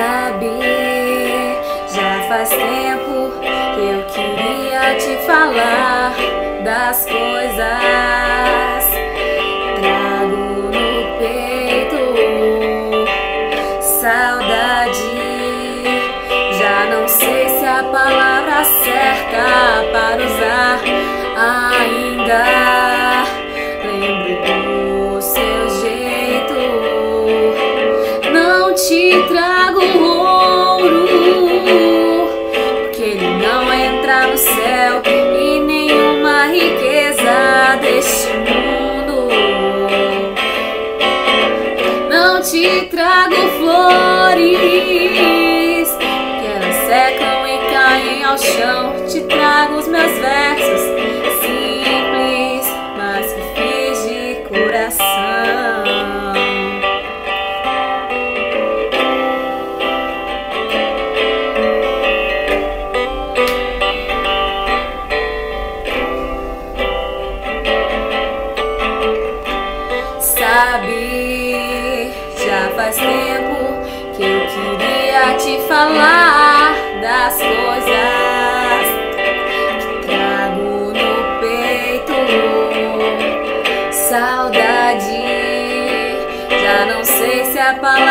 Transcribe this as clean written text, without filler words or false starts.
Sabe, já faz tempo que eu queria te falar das coisas. Trago no peito saudade. Já não sei se a palavra certa para usar ainda. Lembro do seu jeito. Não te trago ouro, porque ele não entra no céu, e nenhuma riqueza deste mundo. Não te trago flores, que elas secam e caem ao chão. Te trago os meus versos simples, mas que fiz de coração. Sabe, já faz tempo que eu queria te falar das coisas que trago no peito. Saudade, já não sei se a palavra